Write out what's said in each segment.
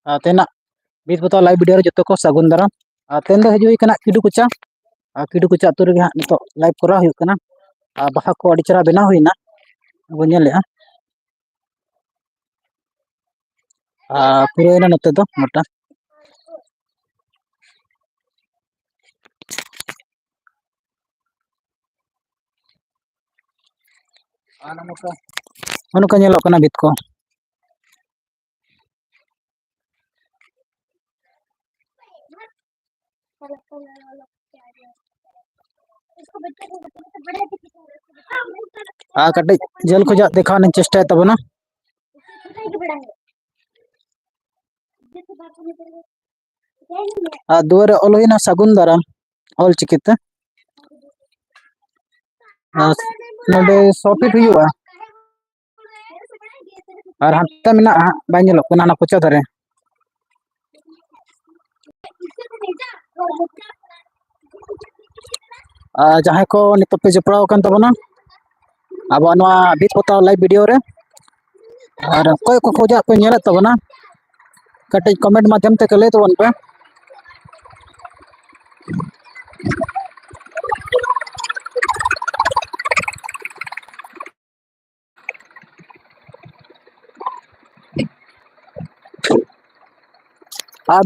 तेना बीत बताओ लाइव वीडियो जो को सागुन दाराम तेन दो हजू कना किडू कुचा अतु रे हाँ नितो लाइव करा हुई कना बाहा को अड़ी चरा बेना हुईना बोल पूरा नते दो मोटा नौका नेलो कना बीत को कटे जल खोजा देखा चेष्टा तबना दुआरे ऑल हुईना सागुन दाराम ऑल चिकिते नोडे 100 फीट हुआ और हाते में बाइलोना कोचा दारे जहाँ को नित पे जपड़ा तबना अब बीत बताओ लाइव वीडियो रे और कोई को खोजा पे नेल तबना कटे कमेंट माध्यम ते लय तबन पे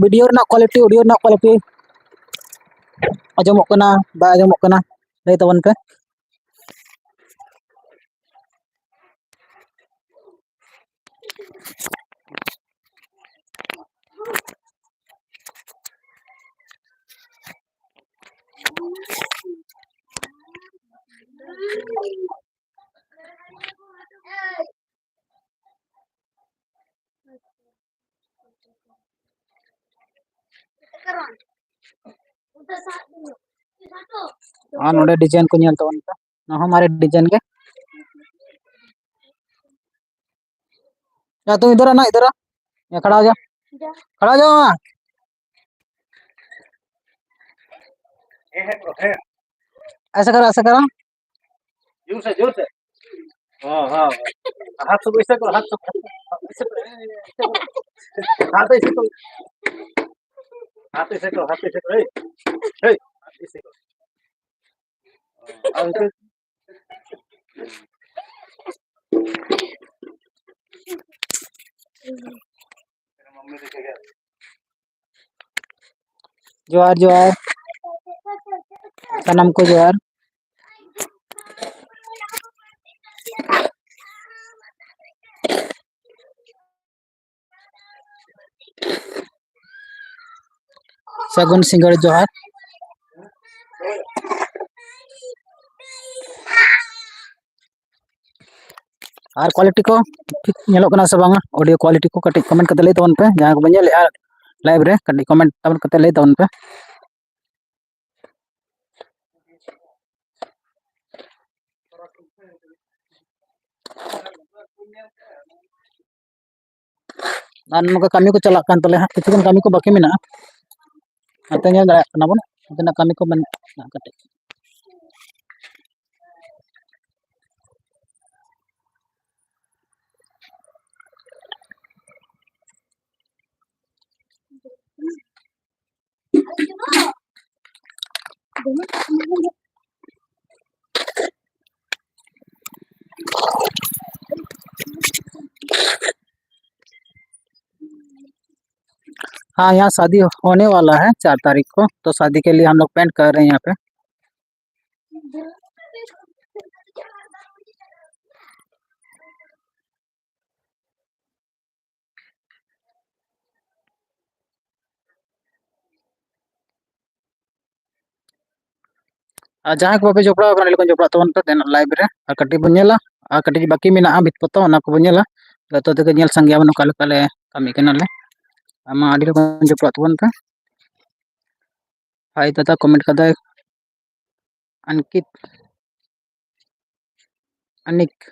वीडियो क्वालिटी ऑडियो क्वालिटी आजमों बा आजमों लय तबन पे नोडे डिजाइन को नेल तबन पे ना हमारे डिजाइन के या तुम इधर आना इधर या खड़ा हो जा खड़ा हो जाओ ऐसा करो जोर से हाँ हाँ हाथ से ऐसा करो हाथ से हाथ ऐसे करो हाथ ऐसे करो ए हाथ ऐसे करो जोहार जोहार सनम को जोहार सगुन सिंगर जोहार और क्वालिटी को ठीक नेलोकना से बांगा ऑडियो क्वालिटी को कटी कमेंट करते लय तबन पे जहां को बनेले लाइव रे कटी कमेंट तबन करते लय तबन पे कमी को चला किसी कमी को बाकी में बन कमी को बन हाँ यहाँ शादी होने वाला है 4 तारीख को तो शादी के लिए हम लोग पेंट कर रहे हैं यहाँ पे जहाँ को बापे जपड़ा जपड़ा तबन पे लाइव रे कटी बनेला कटी बाकी में बीत पतो को बनेला तो तक नेल संगे बन काले कमी कनाले आमा आडी जपड़ा तबन पे हाय दादा कमेंट कदा अंकित अनिक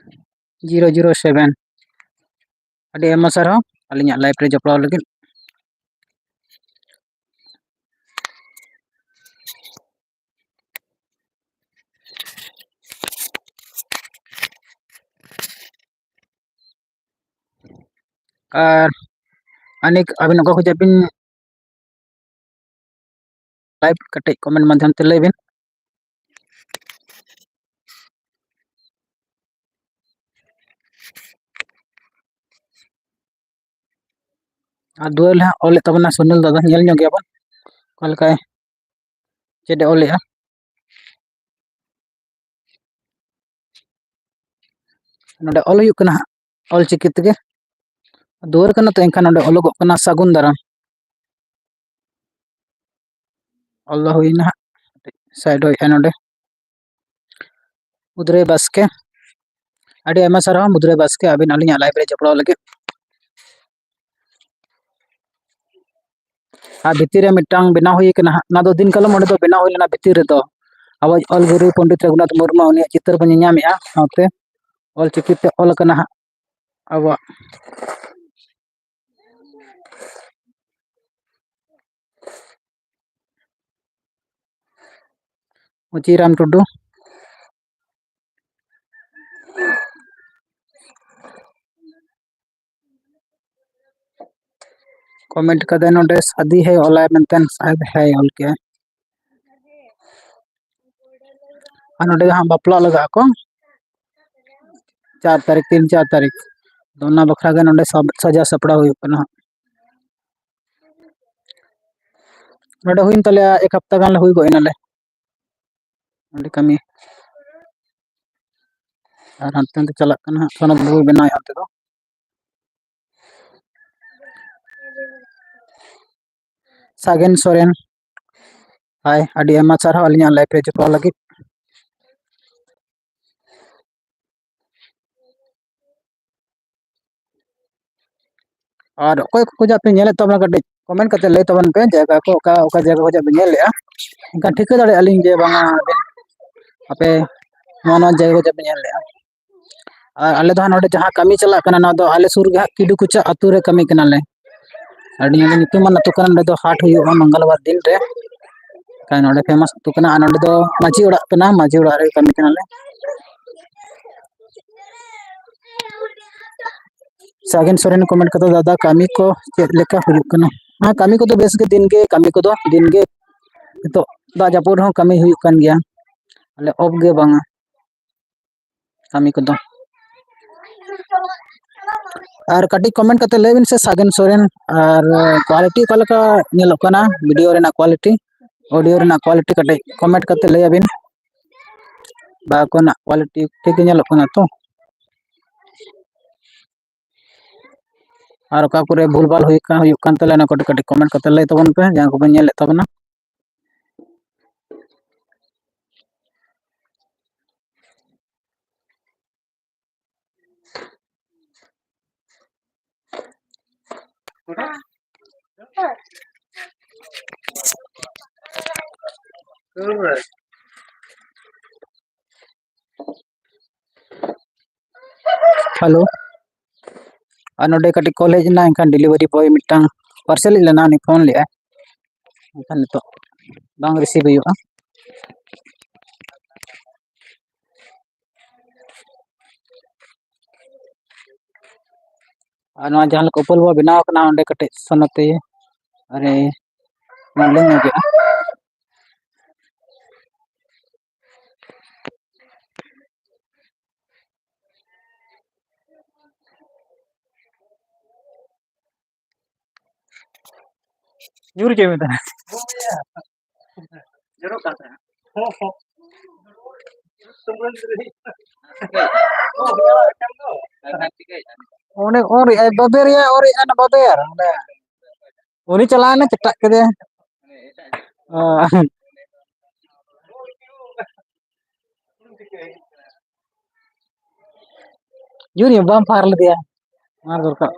007 अडी एमा सर अलिया लाइव रे जपड़ा लगे और अनेक अबिन को खुजा बिन लाइव कटे कमेंट माध्यम ते लय बिन और दुआल हा ओले तबना सुनील दादा नेल ᱧᱚᱜ ᱜᱮᱭᱟ ᱵᱚᱱ ᱚᱠᱟ ᱞᱮᱠᱟᱭ ᱪᱮᱫ ᱮ ᱚᱞᱮᱜᱼᱟ नोडे ऑल हुयुग कना ऑल चिकी तेगे दुआर कना तो एनखान नोडे ऑलोगोग कना सागुन दाराम ऑल दा हुइना साइड होय नोडे मुद्रे बास्के अड़ी आयमा सारा मुद्रे बास्के अबिन अलिया लाइव रे जपड़ाव लगे आ भितिर रे मिटांग बेना हुई कना ना दो दिन कलम ओंडे दो बेना हुई लेना भितिर रे दो अब ऑल गुरु पंडित रघुनाथ मुर्मू उनी चित्र बन ᱧᱟᱢᱮᱜᱼᱟ साथे ऑल चिकी ते ऑल कना अब मुचीराम टुडू कमेंट कदे नोडे शादी है ऑल मेंटन शायद है ऑल के नोडे हां बापला लगा को 4 तारीख 3-4 तारीख दोना बखरा गे नोडे सब सजा सपड़ा हुई कना नोडे हुइन तले एक हफ्ता गान हुई गोइनाले नोडे कमी और हंते ते चला कना सनद बु बनाय हंते दो सागेन सोरेन हाय अडी एमा चारा अलिया लाइफ रे जपा लगी और कोई को जाते नेले तबना कटे कमेंट करते ले तबन पे जगह को का जगह को जाबे नेले इनका ठीक दाड़े अलिंग जे बांगा अपे नोना जगह को जाबे नेले और आले दो नोडे जहां कमी चला कना ना दो आले सुर गे किडू कुचा अतु रे कमी कना ले अडी नितुमान अतु कना नोडे दो हाट हुयुगा मंगलवार दिन रे का नोडे फेमस अतु कना नोडे दो माची उड़ा कना माची उड़ा रे कमी कना ले सागेन सोरेन कमेंट कतो दादा कमी को चेक लेका हुयुग कना हां कमी को तो बेस के दिन के कमी को दो दिन के तो दा जापुर हो कमी हुयुग कन गया अले ऑफ गे बांगा कमी को दो और कटी कमेंट करते लेबिन से सागेन सोरेन और क्वालिटी कलका नेलो कना वीडियो रेना क्वालिटी ऑडियो रेना क्वालिटी कटे कमेंट करते ले अबिन बा कोना क्वालिटी ठीक नेलो कना तो और का करे भूलभाल हुई का हुयुग कान तले ना कटे कटे कमेंट करते ले तबन पे जहां को बन नेले तबना हेलो और नोडे कटी कॉलेज ना इनखान डिलीवरी बॉय मिटांग पार्सल लेना नि फोन ले इनखान तो बांग रिसीव हुयुगा और ना जहां को उपल बो बनाव कना ओंडे कटे सनते अरे मालूम हो गया जरूर के में जरूर करते हैं ओने और बबेर या और एन बबेर उनी चलाने चटक के दे यूरी बम फार दिया मार दरकार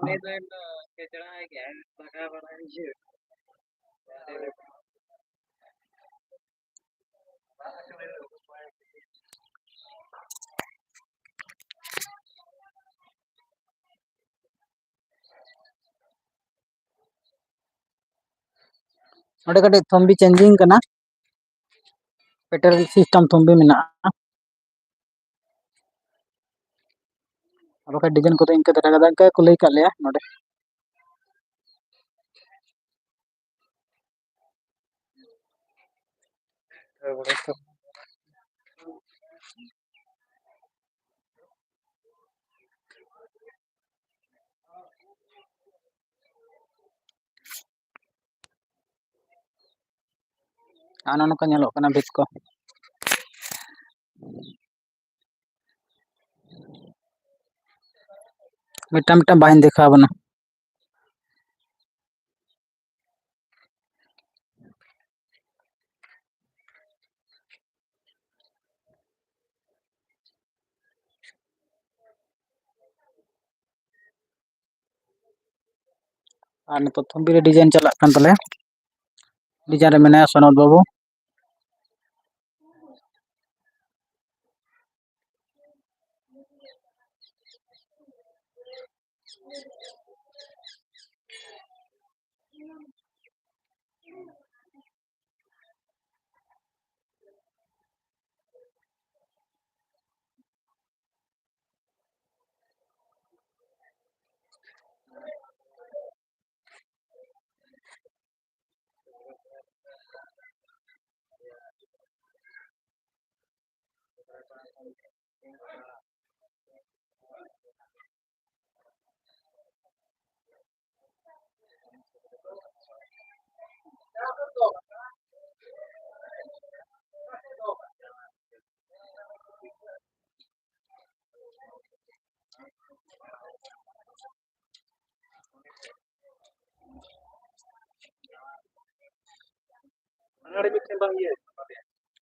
ओडे कटे थंबी चेंजिंग कना पेटर सिस्टम थंबी मेना अब डिजाइन को इनके तरह का को लई का ले नोडे Ano no kanya lo kana bit ko. Mitam bahin dekha bana. Ar nito thumbi re design chalak kan tale. Design re menaya Sonod babu.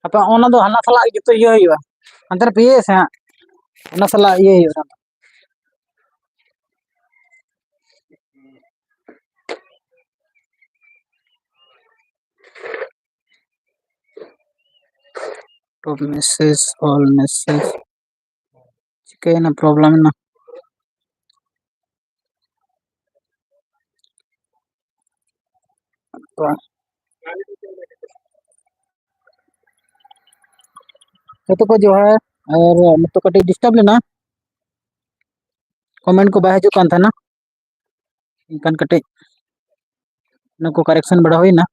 Apa ona do hana sala gitu iya iya. Antar piye sa. Ona sala iya iya. Top message all message. Kaya na problem na. Ito ko jo hai और तो कटी disturb लेना comment को बाहर जो कान था ना इनकान कटे नको करेक्शन बड़ा हुई ना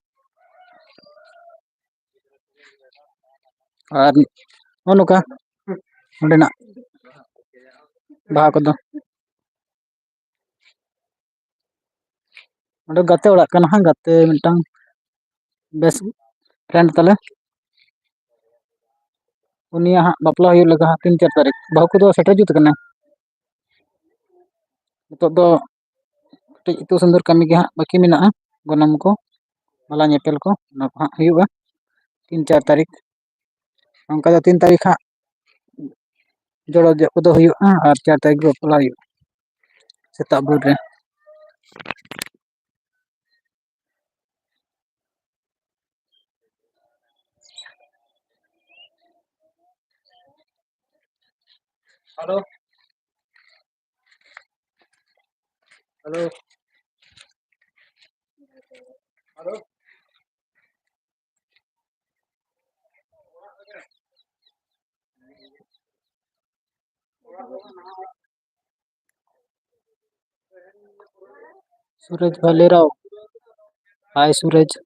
और नुका ना बाहा को गाते ओड़ा कना हाँ गाते मिटन बेस फ्रेंड तले उनिया हाँ बापला हुई लगा 3-4 तारीख बाहु को सेटर जुत कना तो इतु सुंदर कमी के हाँ बाकी मेना गनम को मला नेपेल को हाँ हुआ 3-4 तारीख उनका 3 तारीख हाँ जोड़ो को हुआ और 4 तारीख बापला हुआ सेता बुर रे हेलो हेलो हेलो सूरज भालेराव हाय सूरज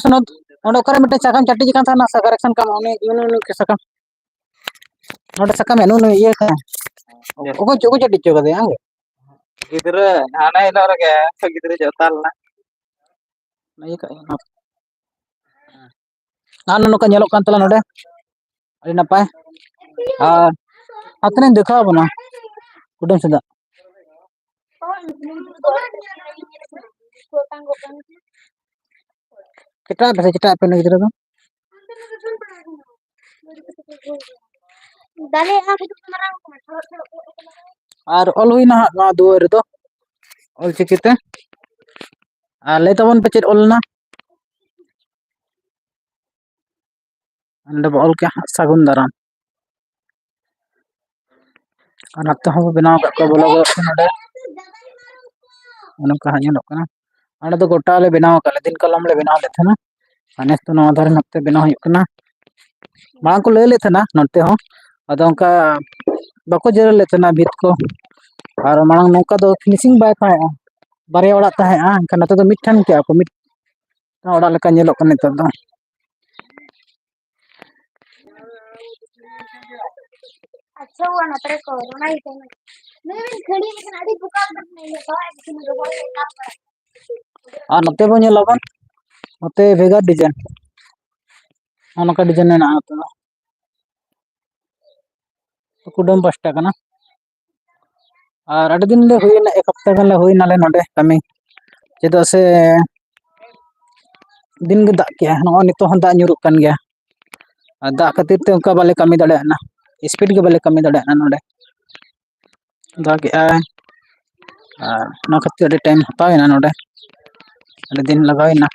सुनो ओंडे करे मिटे साकाम चाटी जिकान था ना करेक्शन काम ओने यूनो के साकाम नोटे साकाम है नो ये का ओको चोको चाटी चो कदे आंगे गिदरे आना इला रगे तो गिदरे जोताल ना ये का ना नो का ñeलो kan tala नोडे अरे नपाय आ अतने देखा बना कुडम सदा kita apa nih gitu dale और ऑल हुई ना दुआर तो all चिकिते lay tabon pe chet olna ande ol ke sagun daram ar natte ho binaw ka ko bolo go nade onka nyelok kana ande do gota le binaw ka le din kalam le binaw le thana anes to no dhar natte binaw huyuk kana maa ko lay le thana notte ho ado onka bako jeral le thana bit ko ar marang nongka do finishing bai khai barya orak tahe enkan nate do mithan ke ako mit orak leka nyelok kana nitor do अच्छा हुआ ना तेरे corona ही तो मैं भी खड़ी लेकिन अड़ी दुकान तक नहीं है तो किसी ने बोल के काम कर नते बो nyelok नते भेगा डिजाइन onka डिजाइन ना तो कुडम पास्टा kana और अड़ी दिन ले हुई ना एक हफ्ता गन ले हुई नाले नोडे कमी चेदा से दिन गे दाग के नो नितो हन दाग nyuruk kan गया दाग खातिर ते उनका बाले कमी दड़े ना स्पीड के बाले कमी दड़े ना नोडे दाग के नो खातिर अड़ी टाइम हतावे ना नोडे अड़ी दिन लगावे ना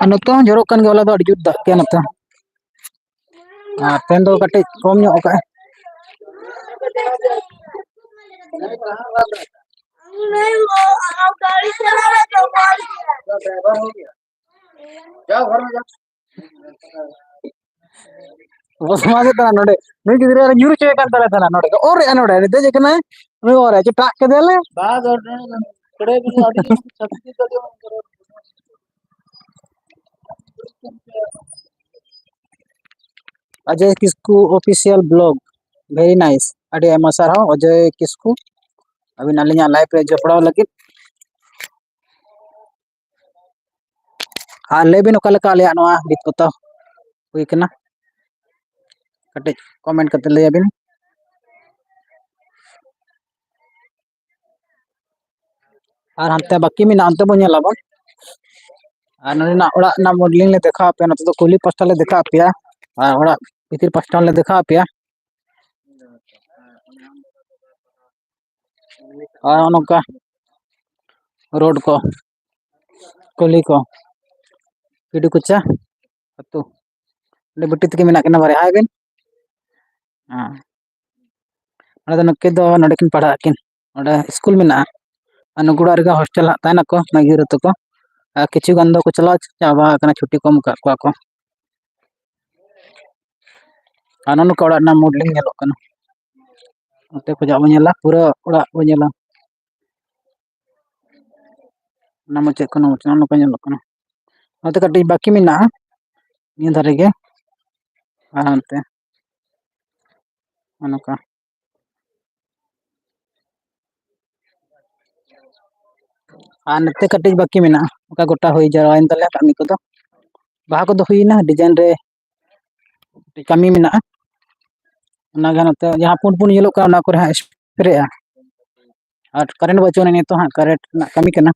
नोतो जरो kan के वाला दो अड़ी जुत दाग के नोतो तेन दो कटे कम ᱧᱚᱜ का नहीं वो गाड़ी चला रहा तो मार दिया ड्राइवर हो गया जाओ घर में जाओ वो समाज तना नोडे मैं गिदरे न्यूर चे kan tala tana नोडे और या नोडे दे जे कना मैं और है टाक के देले बाग और कड़े भी अड़ी छत्ती कर दो Ajay Kisku official blog very nice अड़ी आयमा सारहाव अजय किस्कू अभी नालिया लाइव रे जपड़ाव लगित लेबिन ओका लेका आलिया नोआ बित पोताव हुई कना कटे कमेंट करते ले अबिन और हमते बाकी में नामते बो नेला बन और नरेना ओड़ा ना मॉडलिंग ले देखा पे नते तो कुली पास्टा ले देखा पिया और ओड़ा भीतर पास्टा ले देखा पिया और नोका रोड को कुली को किडू कुचा अतु ले बुट्टी तक मेना कना बारे हाय बिन हां नके दो नडकिन पढ़ा किन ओडा स्कूल मेना अनुगुड़ा रे हॉस्टल ताना को मागिर तो को किछु गंदो को चला चाबा कना छुट्टी कम का को आनन को ओड़ा ना मॉडलिंग नेलो कना ओते को जाबो नेला पूरा ओड़ा बो नेला ना मचे को नो को नेलो कना ओते कटी बाकी मेना निया धारे गे आनते अनका नते कटी बाकी मेना ओका गोटा होई जराइन तले कमी को दो बाहा को दो हुईना डिजाइन रे कमी मेना ना गनते जहां पुन पुन येलो का ना करे स्प्रे और करंट बचो ने तो हां करंट ना कमी कना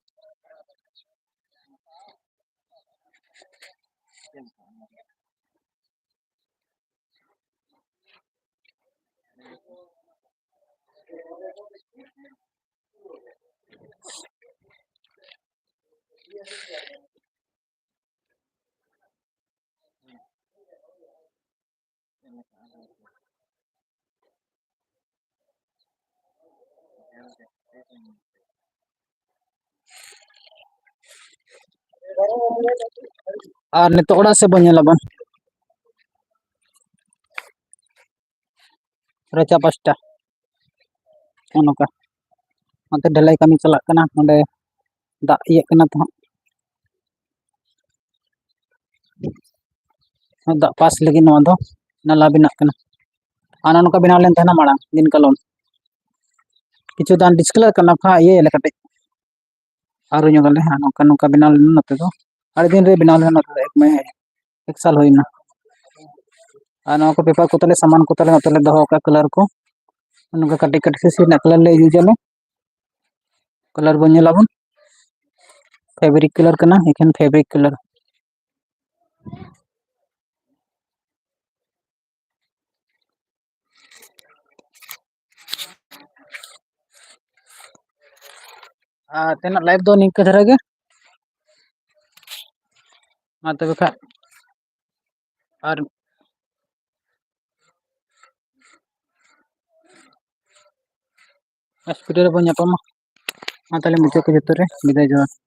और नितो ओड़ा से बन लबन रचा पास्टा ओनका अंते ढलाई कमी चला कना नडे दा इये कना तो दा पास लगी नो दो नाला बिना कना आना नका बिना लेन तना माड़ा दिन कलम किछु दान डिस्कलर करना खा ये ले कटे आरो ñogale ha नौका नौका बनाव लेना नते दो आड़े दिन रे बनाव लेना नते एक में एक साल होइना आ नौका पेपर को तले सामान को तले नतले दहो का कलर को उनका कटे कटे से ना कलर ले यूज ले कलर बन लाबन फैब्रिक कलर करना एखन फैब्रिक कलर तेना लाइव दो निंका धरा गे मा तबे खा और नेक्स्ट वीडियो रे बन ᱧᱟᱯᱟᱢᱟ मा ताले मुझे को जतरे विदाय जोहार